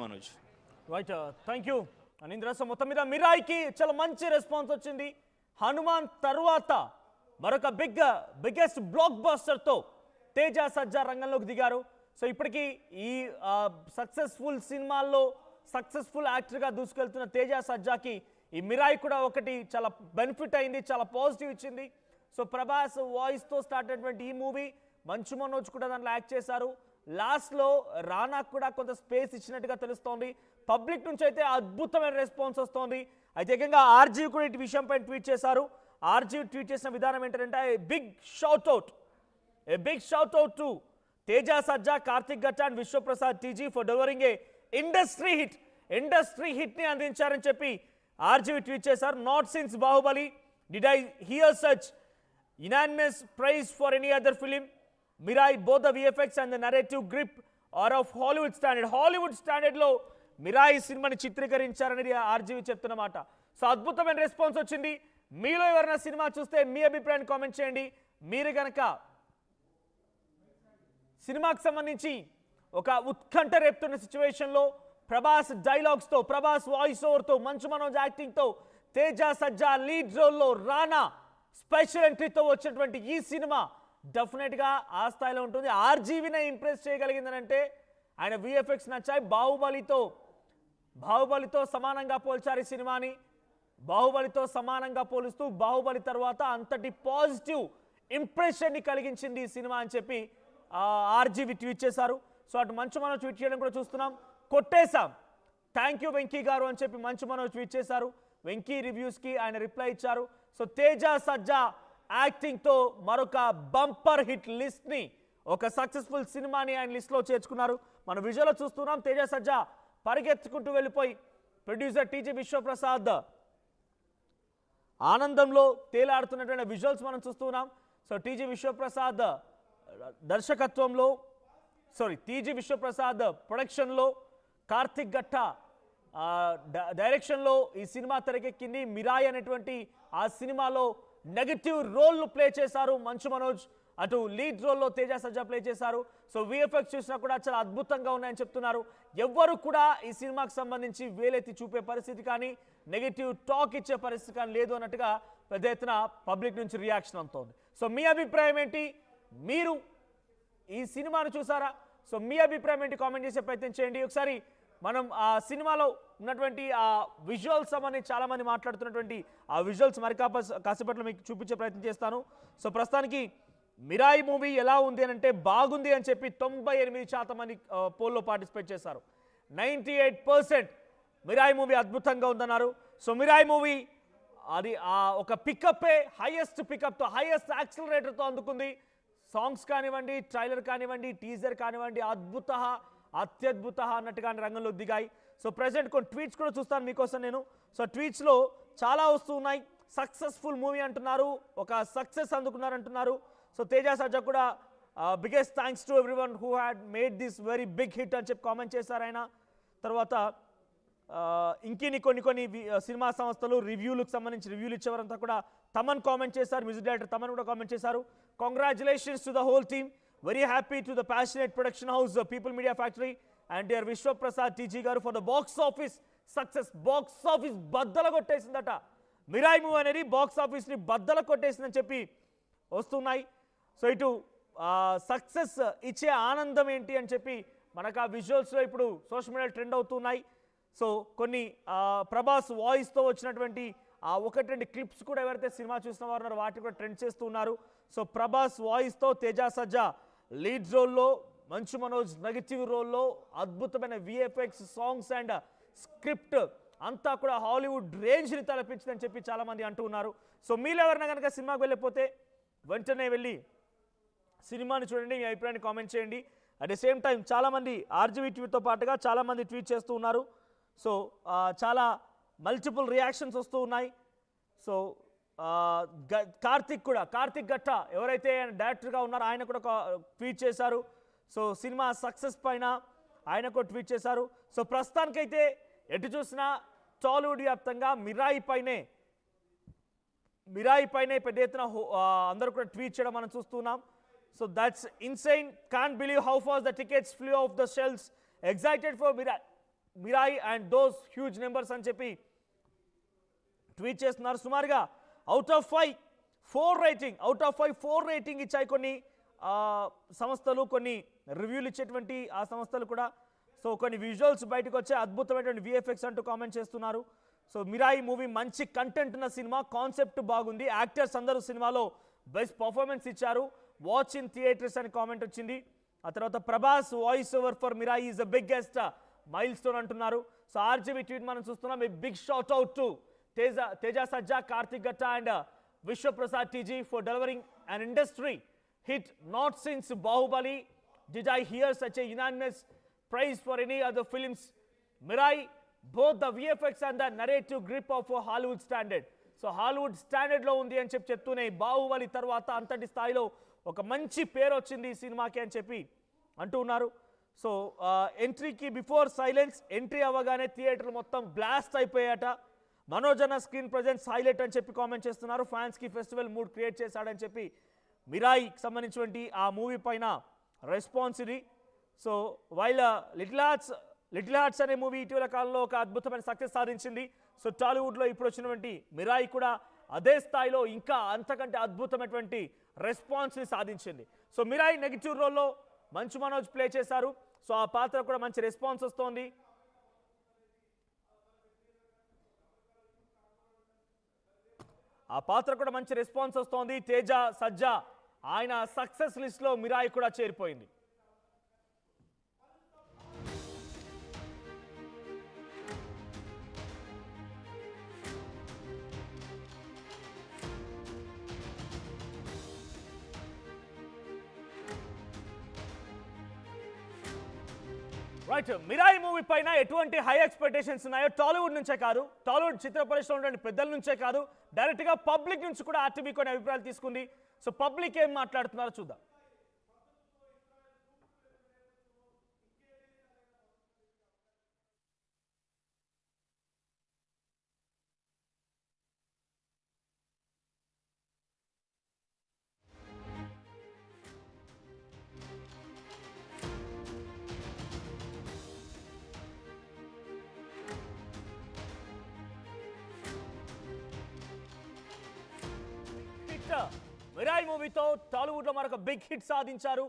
Manoj right thank you Anindra. So మొత్తం మీద మిరాయికి చాలా మంచి రెస్పాన్స్ వచ్చింది. హనుమాన్ తర్వాత మరొక బిగ్గెస్ట్ బ్లాక్ బస్టర్తో తేజ సజ్జా రంగంలోకి దిగారు. సో ఇప్పటికీ ఈ సక్సెస్ఫుల్ సినిమాల్లో సక్సెస్ఫుల్ యాక్టర్గా దూసుకెళ్తున్న తేజ సజ్జాకి ఈ మిరాయి కూడా ఒకటి చాలా బెనిఫిట్ అయింది, చాలా పాజిటివ్ ఇచ్చింది. సో ప్రభాస్ వాయిస్తో స్టార్ట్ అయినటువంటి ఈ మూవీ మంచు మనోజ్ కూడా దాంట్లో యాక్ట్ చేశారు. లాస్ట్లో రానాకు కూడా కొంత స్పేస్ ఇచ్చినట్టుగా తెలుస్తోంది. పబ్లిక్ నుంచి అయితే అద్భుతమైన రెస్పాన్స్ వస్తోంది. అయితే ఏకంగా ఆర్జీవి కూడా ఇటు విషయంపై ట్వీట్ చేశారు. ఆర్జీవి ట్వీట్ చేసిన విధానం ఏంటంటే big shout out to Teja Sajja, Karthik Gatta and Vishwaprasad TG for delivering a industry hit ని అందించారని చెప్పి ఆర్జీవి ట్వీట్ చేశారు. Not since Baahubali did I hear such unanimous praise for any other film. Mirai both the VFX and the narrative grip are of Hollywood standard. Hollywood స్టాండర్డ్లో మిరాయి సినిమాని చిత్రీకరించారనేది RGV చెప్తున్నమాట. So అద్భుతమైన response వచ్చింది. మీలో ఎవరైనా సినిమా చూస్తే మీ అభిప్రాయాన్ని కామెంట్ చేయండి. మీరు కనుక సినిమాకి సంబంధించి ఒక ఉత్కంఠ రేపుతున్న సిచ్యువేషన్లో ప్రభాస్ డైలాగ్స్తో, ప్రభాస్ వాయిస్ ఓవర్తో, మంచు మనోజ్ యాక్టింగ్తో, తేజ సజ్జా లీడ్ రోల్లో, రానా స్పెషల్ ఎంట్రీతో వచ్చినటువంటి ఈ సినిమా డెఫినెట్గా ఆ స్థాయిలో ఉంటుంది. ఆర్జీవినే ఇంప్రెస్ చేయగలిగిందని అంటే ఆయన విఎఫ్ఎక్స్ నచ్చాయి. బాహుబలితో సమానంగా పోల్చారు ఈ సినిమాని. బాహుబలితో సమానంగా పోలుస్తూ బాహుబలి తర్వాత అంతటి పాజిటివ్ ఇంప్రెషన్ని కలిగించింది ఈ సినిమా అని చెప్పి ఆర్జీవి ట్వీట్ చేశారు. సో అటు మంచు మనోజ్ ట్వీట్ చేయడం కూడా చూస్తున్నాం. కొట్టేశాం, థ్యాంక్ యూ వెంకీ గారు అని చెప్పి మంచు మనోజ్ ట్వీట్ చేశారు. వెంకీ రివ్యూస్కి ఆయన రిప్లై ఇచ్చారు. సో తేజ సజ్జా యాక్టింగ్తో మరొక బంపర్ హిట్ లిస్ట్ని, ఒక సక్సెస్ఫుల్ సినిమాని ఆయన లిస్ట్లో చేర్చుకున్నారు. మన విజువల్లో చూస్తున్నాం. తేజ సజ్జా పరిగెత్తుకుంటూ వెళ్ళిపోయి ప్రొడ్యూసర్ టీజీ విశ్వప్రసాద్ ఆనందంలో తేలాడుతున్నటువంటి విజువల్స్ మనం చూస్తున్నాం. సో టీజీ విశ్వప్రసాద్ ప్రొడక్షన్లో, కార్తిక్ గట్టా డైరెక్షన్లో ఈ సినిమా తెరకెక్కింది. మిరాయి అనేటువంటి ఆ సినిమాలో నెగటివ్ రోల్ ప్లే చేశారు మంచు మనోజ్. అటు లీడ్ రోల్లో తేజ సజ్జా ప్లే చేశారు. సో విఎఫ్ఎక్స్ చూసినా కూడా చాలా అద్భుతంగా ఉన్నాయని చెప్తున్నారు. ఎవ్వరు కూడా ఈ సినిమాకి సంబంధించి వేలెత్తి చూపే పరిస్థితి కానీ, నెగటివ్ టాక్ ఇచ్చే పరిస్థితి కానీ లేదు అన్నట్టుగా పెద్ద ఎత్తున పబ్లిక్ నుంచి రియాక్షన్ అవుతోంది. సో మీ అభిప్రాయం ఏంటి? మీరు ఈ సినిమాను చూసారా? సో మీ అభిప్రాయం ఏంటి? కామెంట్ చేసే ప్రయత్నం చేయండి. ఒకసారి మనం ఆ సినిమాలో ఉన్నటువంటి ఆ విజువల్స్ అని చాలామంది మాట్లాడుతున్నటువంటి ఆ విజువల్స్ మరి కాసేపట్లో మీకు చూపించే ప్రయత్నం చేస్తాను. సో ప్రస్తుతానికి మిరాయి మూవీ ఎలా ఉంది అని అంటే బాగుంది అని చెప్పి 98% మంది పోల్లో పార్టిసిపేట్ చేశారు. 98% మిరాయి మూవీ అద్భుతంగా ఉందన్నారు. సో మిరాయి మూవీ అది ఒక పికప్పే హైయెస్ట్ పికప్తో, హైయెస్ట్ యాక్సిలరేటర్తో అందుకుంది. సాంగ్స్ కానివ్వండి, ట్రైలర్ కానివ్వండి, టీజర్ కానివ్వండి, అత్యద్భుత అన్నట్టుగా రంగంలో దిగాయి. సో ప్రెసెంట్ కొన్ని ట్వీట్స్ కూడా చూస్తాను మీకోసం నేను. సో ట్వీట్స్లో చాలా వస్తూ ఉన్నాయి. సక్సెస్ఫుల్ మూవీ అంటున్నారు, ఒక సక్సెస్ అందుకున్నారు అంటున్నారు. సో తేజ సజ్జా కూడా biggest thanks to everyone who had made this very big hit అని చెప్పి కామెంట్ చేశారు ఆయన. తర్వాత ఇంకిని కొన్ని సినిమా సంస్థలు రివ్యూలకు సంబంధించి రివ్యూలు ఇచ్చేవారంతా కూడా తమన్ కామెంట్ చేశారు. మ్యూజిక్ డైరెక్టర్ తమన్ కూడా కామెంట్ చేశారు. Congratulations to the whole team, very happy to the passionate production house People Media Factory and dear Vishwaprasad TG garu for the box office success. Box office బద్దల కొట్టేసిందట మిరాయి మూవీ అనేది, బాక్స్ ఆఫీస్ని బద్దల కొట్టేసిందని చెప్పి వస్తున్నాయి. సో ఇటు సక్సెస్ ఇచ్చే ఆనందం ఏంటి అని చెప్పి మనకు ఆ విజువల్స్లో ఇప్పుడు సోషల్ మీడియా ట్రెండ్ అవుతున్నాయి. సో కొన్ని ప్రభాస్ వాయిస్తో వచ్చినటువంటి ఆ 1-2 క్లిప్స్ కూడా ఎవరైతే సినిమా చూసిన వారు ఉన్నారో వాటిని కూడా ట్రెండ్ చేస్తూ ఉన్నారు. సో ప్రభాస్ వాయిస్తో తేజ సజ్జా లీడ్ రోల్లో, మంచు మనోజ్ నెగటివ్ రోల్లో, అద్భుతమైన విఎఫ్ఎక్స్, సాంగ్స్ అండ్ స్క్రిప్ట్ అంతా కూడా హాలీవుడ్ రేంజ్ని తలపించిందని చెప్పి చాలామంది అంటూ ఉన్నారు. సో మీరు ఎవరైనా కనుక సినిమాకి వెళ్ళిపోతే వెంటనే వెళ్ళి సినిమాని చూడండి, మీ అభిప్రాయాన్ని కామెంట్ చేయండి. అట్ ద సేమ్ టైం చాలామంది ఆర్జీవి ట్వీట్తో పాటుగా చాలామంది ట్వీట్ చేస్తూ ఉన్నారు. సో చాలా మల్టిపుల్ రియాక్షన్స్ వస్తూ ఉన్నాయి. సో కార్తిక్ గట్టా ఎవరైతే డైరెక్టర్గా ఉన్నారో ఆయన కూడా ట్వీట్ చేశారు. సో సినిమా సక్సెస్ పైన ఆయన కూడా ట్వీట్ చేశారు. సో ప్రస్తుతానికైతే ఎటు చూసినా టాలీవుడ్ వ్యాప్తంగా మిరాయి పైనే పెద్ద ఎత్తున అందరూ కూడా ట్వీట్ చేయడం మనం చూస్తున్నాం. So that's insane, can't believe how fast the tickets flu of the shelves, excited for Mirai. Mirai and those huge numbers అని చెప్పి ట్వీట్ చేస్తున్నారు. సుమారుగా అవుట్ ఆఫ్ 5 4 రేటింగ్ ఇచ్చాయి కొన్ని సంస్థలు, కొన్ని రివ్యూలు ఇచ్చేటువంటి ఆ సంస్థలు కూడా. సో కొన్ని విజువల్స్ బయటకు వచ్చే అద్భుతమైనటువంటి విఎఫ్ఎక్స్ అంటూ కామెంట్ చేస్తున్నారు. సో మిరాయి మూవీ మంచి కంటెంట్ ఉన్న సినిమా, కాన్సెప్ట్ బాగుంది, యాక్టర్స్ అందరూ సినిమాలో బెస్ట్ పర్ఫార్మెన్స్ ఇచ్చారు, వాచ్ ఇన్ థియేటర్స్ అని కామెంట్ వచ్చింది. ఆ తర్వాత Prabhas voice over for Mirai is the biggest milestone అంటున్నారు. సో ఆర్జీబీ ట్వీట్ మనం చూస్తున్నాం. A big shout out to Teja Sajja, Karthik Gatta and Vishwaprasad TG for delivering an industry hit not since Bahubali did I hear such a unanimous praise for any other films. Mirai, both the VFX and the narrative grip of a Hollywood standard. So Hollywood standard లో ఉంది అని చెప్తూనే బాహుబలి తర్వాత అంతటి స్థాయిలో ఒక మంచి పేరు వచ్చింది ఈ సినిమాకి అని చెప్పి అంటూ ఉన్నారు. సో ఎంట్రీకి బిఫోర్ సైలెన్స్ ఎంట్రీ అవ్వగానే థియేటర్లు మొత్తం బ్లాస్ట్ అయిపోయాట. మనోజ్ అన్న స్క్రీన్ ప్రజెన్స్ హైలైట్ అని చెప్పి కామెంట్ చేస్తున్నారు. ఫ్యాన్స్కి ఫెస్టివల్ మూడ్ క్రియేట్ చేశాడని చెప్పి మిరాయికి సంబంధించినటువంటి ఆ మూవీ పైన రెస్పాన్స్ ఇది. సో వైల్ లిటిల్ హార్ట్స్ అనే మూవీ ఇటీవల కాలంలో ఒక అద్భుతమైన సక్సెస్ సాధించింది. సో టాలీవుడ్లో ఇప్పుడు వచ్చినటువంటి మిరాయి కూడా అదే స్థాయిలో ఇంకా అంతకంటే అద్భుతమైనటువంటి రెస్పాన్స్ని సాధించింది. సో మిరాయి నెగిటివ్ రోల్లో మంచు మనోజ్ ప్లే చేశారు. సో ఆ పాత్ర కూడా మంచి రెస్పాన్స్ వస్తోంది. తేజ సజ్జా ఆయన సక్సెస్ లిస్ట్లో మిరాయి కూడా చేరిపోయింది. రైట్, మిరాయి మూవీ పైన ఎటువంటి హై ఎక్స్పెక్టేషన్స్ ఉన్నాయో టాలీవుడ్ నుంచే కాదు, టాలీవుడ్ చిత్ర పరిశ్రమ పెద్దల నుంచే కాదు, డైరెక్ట్గా పబ్లిక్ నుంచి కూడా ఆర్టీవీ కొన్ని అభిప్రాయాలు తీసుకుంది. సో పబ్లిక్ ఏం మాట్లాడుతున్నారో చూద్దాం. మిరాయి మూవీతో టాలీవుడ్ లో మరొక బిగ్ హిట్ సాధించారు.